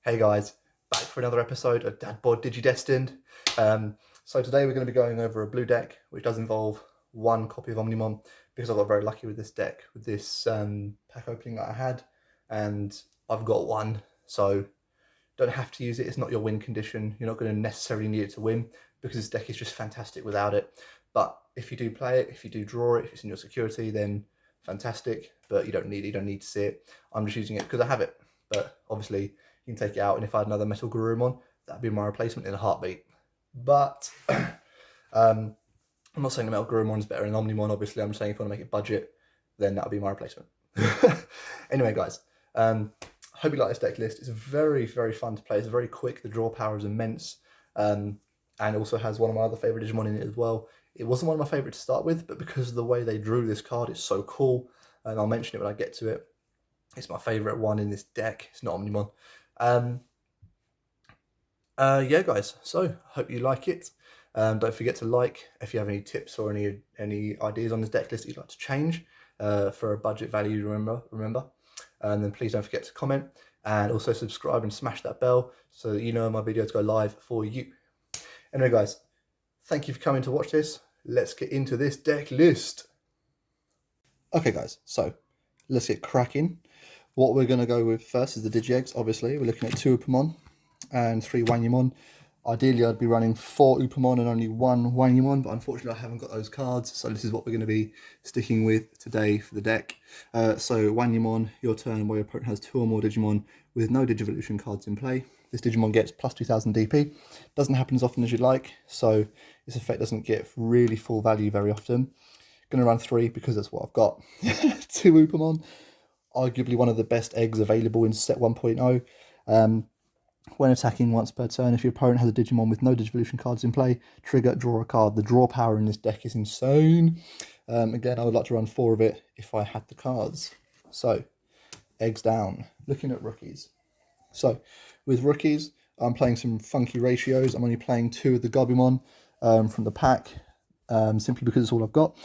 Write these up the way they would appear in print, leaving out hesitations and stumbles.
Hey guys, back for another episode of Dad Bod Digidestined. So today we're going to be going over a blue deck, which does involve one copy of Omnimon, because I got very lucky with this deck, with this pack opening that I had, and I've got one, so don't have to use it. It's not your win condition. You're not going to necessarily need it to win, because this deck is just fantastic without it. But if you do play it, if you do draw it, if it's in your security, then fantastic, but you don't need it, you don't need to see it. I'm just using it because I have it, but obviously you can take it out, and if I had another Metal Garurumon, that'd be my replacement in a heartbeat. But I'm not saying the Metal Garurumon is better than Omnimon, obviously. I'm just saying if you want to make it budget, then that would be my replacement. Anyway, guys, hope you like this deck list. It's very, very fun to play. It's very quick. The draw power is immense, and also has one of my other favourite Digimon in it as well. It wasn't one of my favourites to start with, but because of the way they drew this card, it's so cool, and I'll mention it when I get to it. It's my favourite one in this deck. It's not Omnimon. Yeah, guys, so hope you like it. Don't forget to like if you have any tips or any ideas on this deck list that you'd like to change for a budget value, remember. And then please don't forget to comment, and also subscribe and smash that bell so that you know my videos go live for you. Anyway, guys, thank you for coming to watch this. Let's get into this deck list. Okay, guys, so let's get cracking. What we're going to go with first is the Digi-Eggs, obviously. We're looking at 2 Upamon and 3 Wanyamon. Ideally, I'd be running 4 Upamon and only 1 Wanyamon, but unfortunately I haven't got those cards, so this is what we're going to be sticking with today for the deck. So Wanyamon, your turn where your opponent has 2 or more Digimon with no Digivolution cards in play. This Digimon gets plus 2000 DP. Doesn't happen as often as you'd like, so this effect doesn't get really full value very often. Going to run 3 because that's what I've got. 2 Upamon, arguably one of the best eggs available in set 1.0. When attacking once per turn, if your opponent has a Digimon with no Digivolution cards in play, trigger, draw a card. The draw power in this deck is insane. Again, I would like to run 4 of it if I had the cards. So, eggs down. Looking at rookies. So, with rookies, I'm playing some funky ratios. I'm only playing 2 of the Gobumon from the pack, simply because it's all I've got.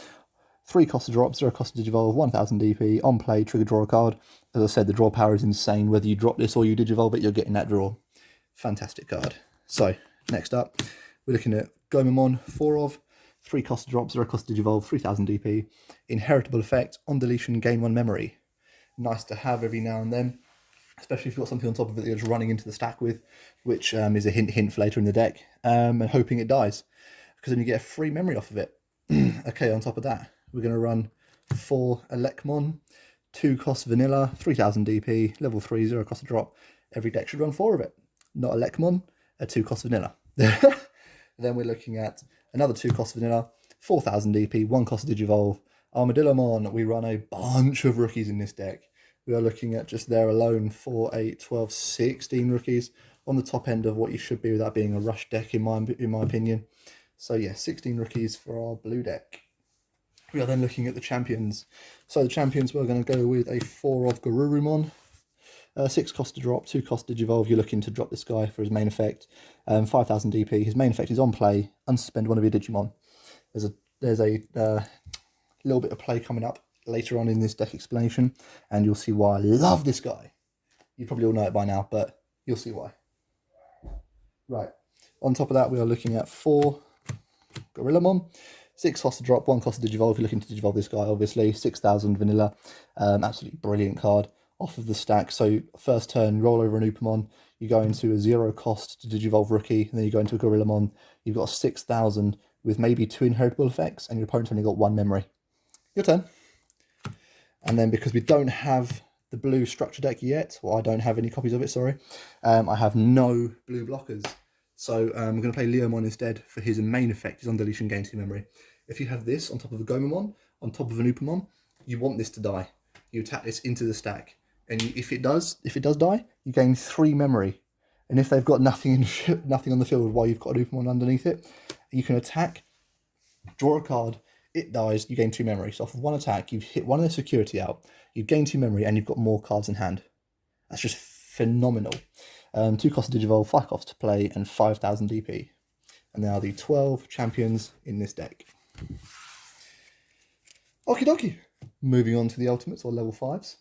3 cost to drop, 0 cost to Digivolve, 1000 DP, on play, trigger, draw a card. As I said, the draw power is insane. Whether you drop this or you Digivolve it, you're getting that draw. Fantastic card. So, next up, we're looking at Gomamon, 4 of, 3 cost to drop, 0 cost to Digivolve, 3000 DP. Inheritable effect, on deletion, gain 1 memory. Nice to have every now and then, especially if you've got something on top of it that you're just running into the stack with, which is a hint for later in the deck, and hoping it dies, because then you get a free memory off of it. Okay, on top of that, we're going to run 4 Elecmon, 2 cost vanilla, 3000 DP, level 3, 0 cost to drop. Every deck should run 4 of it. Not Elecmon, a 2 cost vanilla. Then we're looking at another 2 cost vanilla, 4000 DP, 1 cost Digivolve. Armadillomon, we run a bunch of rookies in this deck. We are looking at just there alone 4, 8, 12, 16 rookies on the top end of what you should be without being a rush deck in my opinion. So yeah, 16 rookies for our blue deck. We are then looking at the champions. So the champions, we're going to go with a 4 of Garurumon. 6 cost to drop, 2 cost Digivolve. You're looking to drop this guy for his main effect. 5000 DP. His main effect is on play. Unsuspend one of your Digimon. There's a little bit of play coming up later on in this deck explanation, and you'll see why I love this guy. You probably all know it by now, but you'll see why. Right. On top of that, we are looking at 4 Gorillamon. 6 cost to drop, 1 cost to Digivolve. You're looking to Digivolve this guy, obviously. 6000 vanilla. Absolutely brilliant card off of the stack. So first turn, roll over an Upamon. You go into a 0 cost to Digivolve rookie, and then you go into a Gorillamon. You've got a 6000 with maybe 2 inheritable effects, and your opponent's only got 1 memory. Your turn. And then because we don't have the blue structure deck yet, or I don't have any copies of it, sorry, I have no blue blockers. So I'm going to play Leomon instead for his main effect, his on deletion gain 2 memory. If you have this on top of a Gomamon, on top of an Upamon, you want this to die. You attack this into the stack, and if it does die, you gain 3 memory. And if they've got nothing on the field while you've got an Upamon underneath it, you can attack, draw a card, it dies, you gain 2 memory. So off of 1 attack, you've hit one of their security out, you've gained 2 memory, and you've got more cards in hand. That's just phenomenal. 2 cost to Digivolve, 5 cost to play, and 5000 DP. And there are the 12 champions in this deck. Okie dokie. Moving on to the ultimates, or level 5s.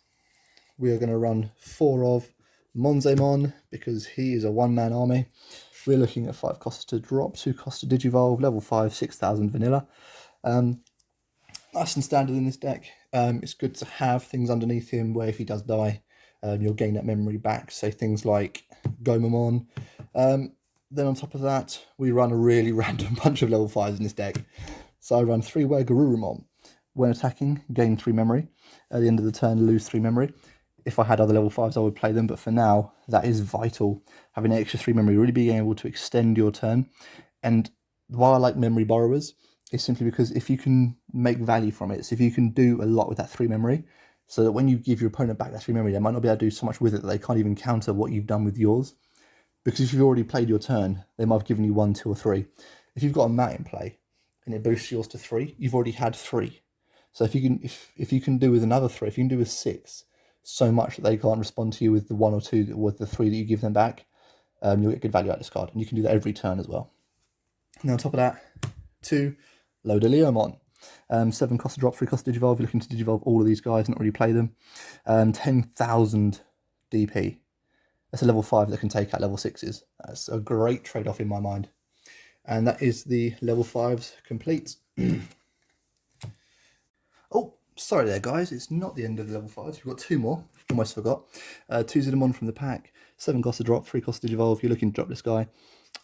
We are going to run 4 of Monzemon, because he is a one-man army. We're looking at 5 costs to drop, 2 costs to Digivolve, level 5, 6,000 vanilla. Nice and standard in this deck. It's good to have things underneath him where if he does die, you'll gain that memory back. So things like Gomamon. Then on top of that, we run a really random bunch of level 5s in this deck. So I run 3-Wear Garurumon. When attacking, gain 3 memory. At the end of the turn, lose 3 memory. If I had other level 5s, I would play them, but for now, that is vital. Having an extra 3 memory, really being able to extend your turn. And why I like memory borrowers is simply because if you can make value from it, so if you can do a lot with that 3 memory, so that when you give your opponent back that 3 memory, they might not be able to do so much with it that they can't even counter what you've done with yours. Because if you've already played your turn, they might have given you 1, 2, or 3. If you've got a mat in play and it boosts yours to 3, you've already had 3. So if you can do with another 3, if you can do with 6, so much that they can't respond to you with the 1 or 2, with the 3 that you give them back, you'll get good value out of this card, and you can do that every turn as well. And on top of that, 2 Lodaleomon. 7 cost to drop, 3 cost to Digivolve. You're looking to Digivolve all of these guys, not really play them. 10,000 DP. That's a level 5 that can take out level 6s. That's a great trade-off in my mind. And that is the level 5s complete. Oh, sorry there, guys. It's not the end of the level 5s. We've got 2 more. Almost forgot. 2 Digimon from the pack. 7 cost to drop, 3 cost to Digivolve. You're looking to drop this guy.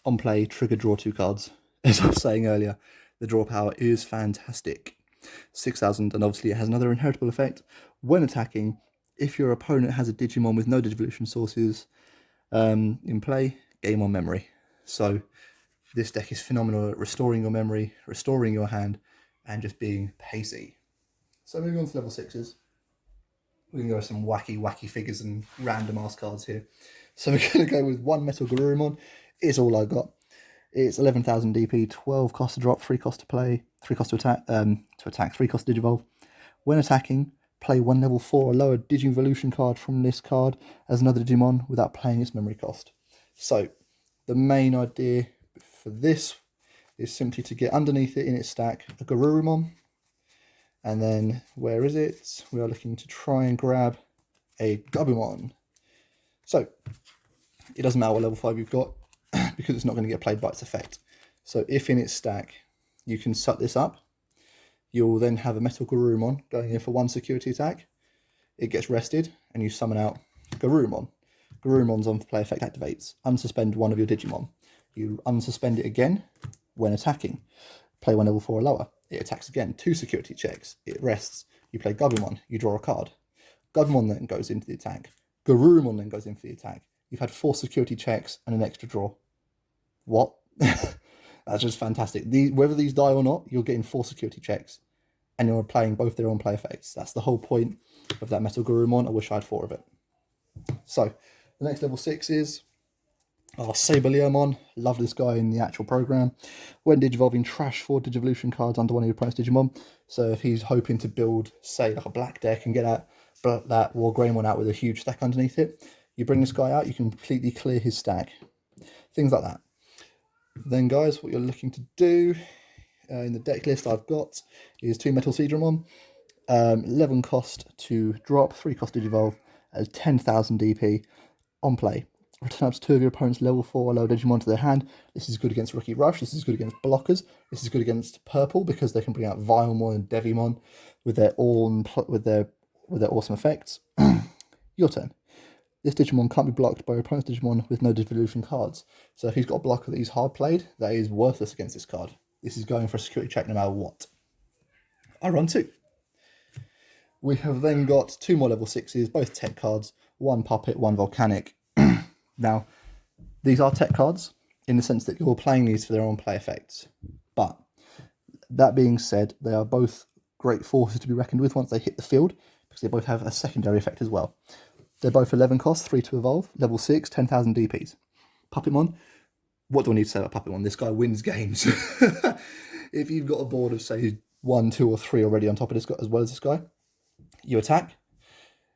On play, trigger, draw 2 cards. As I was saying earlier, the draw power is fantastic. 6,000, and obviously it has another inheritable effect. When attacking, if your opponent has a Digimon with no Digivolution sources in play, game on memory. So this deck is phenomenal at restoring your memory, restoring your hand, and just being pacey. So moving on to level 6s. We can go with some wacky figures and random ass cards here. So we're going to go with 1 Metal Garurumon. It's all I got. It's 11,000 DP, 12 cost to drop, 3 cost to play, 3 cost to attack, 3 cost to Digivolve. When attacking, play 1 level 4 or lower Digivolution card from this card as another Digimon without paying its memory cost. So the main idea for this is simply to get underneath it in its stack a Garurumon. And then, where is it? We are looking to try and grab a Gabumon. So it doesn't matter what level 5 you've got, because it's not going to get played by its effect. So if in its stack you can set this up, you'll then have a Metal Garurumon going in for 1 security attack. It gets rested, and you summon out Garurumon. Garurumon's on play effect activates. Unsuspend 1 of your Digimon. You unsuspend it again when attacking. Play 1 level 4 or lower. It attacks again. 2 security checks. It rests. You play Gabumon. You draw a card. Gabumon then goes into the attack. Garurumon then goes in for the attack. You've had 4 security checks and an extra draw. What? That's just fantastic. Whether these die or not, you're getting 4 security checks, and you're playing both their own play effects. That's the whole point of that Metal Garurumon. I wish I had 4 of it. So the next level 6 is Saberleomon. Love this guy in the actual program. When Digivolving, trash 4 Digivolution cards under one of your opponent's Digimon. So if he's hoping to build, say, like a black deck and get that War Greymon out with a huge stack underneath it, you bring this guy out, you completely clear his stack. Things like that. Then, guys, what you're looking to do in the deck list I've got is 2 Metal Seedramon, 11 cost to drop, 3 cost to Digivolve, 10,000 DP on play. Return up to 2 of your opponent's level 4 or lower Digimon to their hand. This is good against Rookie Rush. This is good against blockers. This is good against purple because they can bring out Vilemon and Devimon with their awesome effects. Your turn. This Digimon can't be blocked by your opponent's Digimon with no Digivolution cards. So if he's got a blocker that he's hard played, that is worthless against this card. This is going for a security check no matter what. I run 2. We have then got 2 more level 6s, both tech cards, 1 Puppet, 1 Volcanic. Now, these are tech cards in the sense that you're playing these for their own play effects. But that being said, they are both great forces to be reckoned with once they hit the field, because they both have a secondary effect as well. They're both 11 cost, 3 to evolve, level 6, 10,000 DPs. Puppetmon, what do I need to say about Puppetmon? This guy wins games. If you've got a board of, say, 1, 2, or 3 already on top of this guy, as well as this guy, you attack.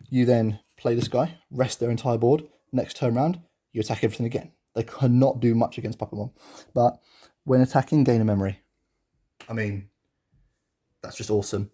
You then play this guy, rest their entire board. Next turn round, you attack everything again. They cannot do much against Puppetmon. But when attacking, gain a memory. I mean, that's just awesome.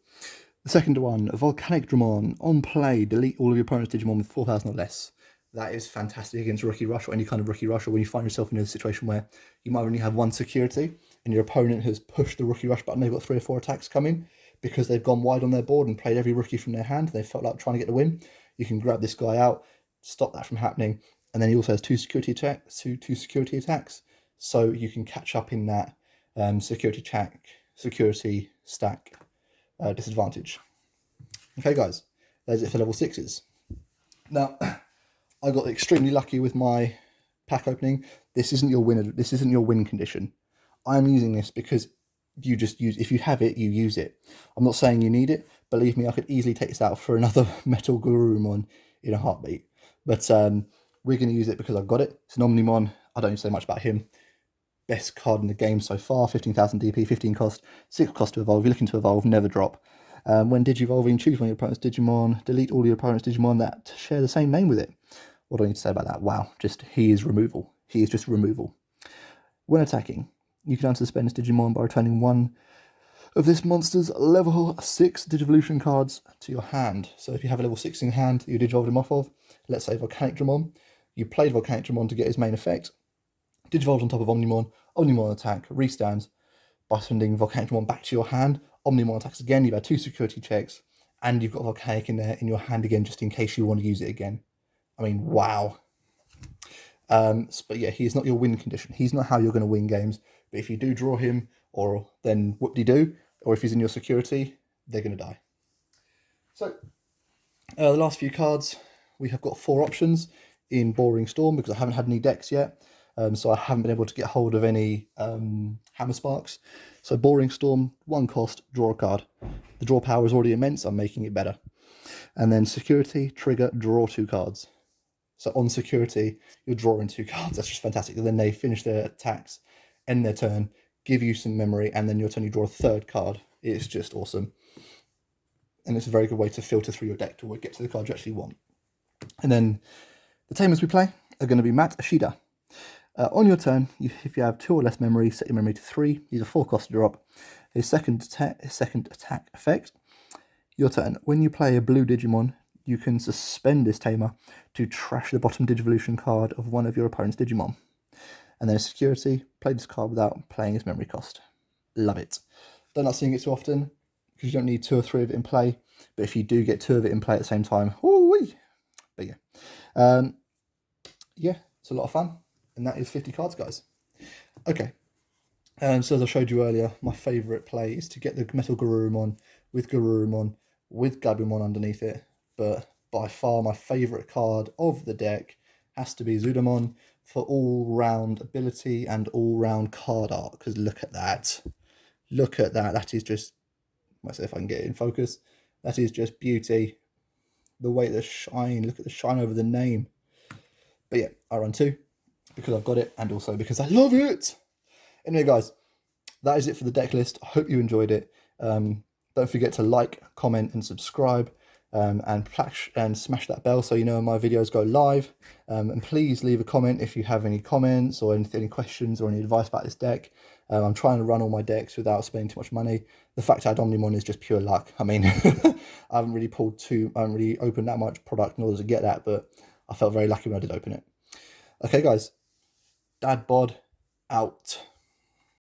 The second one, Volcanic Dramon. On play, delete all of your opponent's Digimon with 4,000 or less. that is fantastic against Rookie Rush or any kind of Rookie Rush, or when you find yourself in a situation where you might only have one security and your opponent has pushed the Rookie Rush button, they've got 3 or 4 attacks coming because they've gone wide on their board and played every rookie from their hand. They felt like trying to get the win. You can grab this guy out, stop that from happening, and then he also has 2 security attacks, so you can catch up in that security stack disadvantage. Okay, guys, there's it for level 6s. Now, I got extremely lucky with my pack opening. This isn't your winner. This isn't your win condition. I'm using this because you just use. If you have it, you use it. I'm not saying you need it. Believe me, I could easily take this out for another Metal Garurumon in a heartbeat. But we're going to use it because I've got it. It's an Omnimon. I don't need to say much about him. Best card in the game so far. 15,000 DP, 15 cost, 6 cost to evolve. If you're looking to evolve, never drop. When digivolving, choose one of your opponent's Digimon. Delete all your opponent's Digimon that share the same name with it. What do I need to say about that? Wow, he is removal. He is just removal. When attacking, you can unsuspend this Digimon by returning one of this monster's level 6 Digivolution cards to your hand. So if you have a level 6 in hand you digivolved him off of, let's say Volcanic Dramon, you played Volcanic Dramon to get his main effect, digivolved on top of Omnimon, Omnimon attack, restands by sending Volcanic Dramon back to your hand, Omnimon attacks again, you've had 2 security checks, and you've got Volcanic in there in your hand again just in case you want to use it again. I mean, wow. But yeah, he's not your win condition. He's not how you're going to win games. But if you do draw him, or then whoop-de-doo, or if he's in your security, they're going to die. So, the last few cards, we have got 4 options in Boring Storm because I haven't had any decks yet. So I haven't been able to get hold of any Hammer Sparks. So Boring Storm, 1 cost, draw a card. The draw power is already immense, I'm making it better. And then security, trigger, draw 2 cards. So on security, you're drawing 2 cards. That's just fantastic. And then they finish their attacks, end their turn, give you some memory, and then your turn you draw a 3rd card. It's just awesome. And it's a very good way to filter through your deck to get to the cards you actually want. And then the tamers we play are going to be Matt Ashida. On your turn, if you have 2 or less memory, set your memory to 3. These are 4 cost to drop. His second attack effect. Your turn. When you play a blue Digimon, you can suspend this tamer to trash the bottom Digivolution card of one of your opponent's Digimon. And then security, play this card without playing its memory cost. Love it. Don't like seeing it too often because you don't need 2 or 3 of it in play. But if you do get 2 of it in play at the same time, woo-wee. But yeah. Yeah, it's a lot of fun. And that is 50 cards, guys. Okay. So as I showed you earlier, my favourite play is to get the Metal Garurumon with Gabumon underneath it. But by far my favourite card of the deck has to be Zudamon for all-round ability and all-round card art. Because look at that. Look at that. That is just... Let's see if I can get it in focus. That is just beauty. The way the shine. Look at the shine over the name. But yeah, I run 2 because I've got it and also because I love it. Anyway, guys, that is it for the deck list. I hope you enjoyed it. Don't forget to like, comment, and subscribe. And smash that bell so you know when my videos go live. And please leave a comment if you have any comments or any questions or any advice about this deck. I'm trying to run all my decks without spending too much money. The fact I had Omnimon is just pure luck. I mean, I haven't really opened that much product in order to get that, but I felt very lucky when I did open it. Okay, guys, Dad Bod out.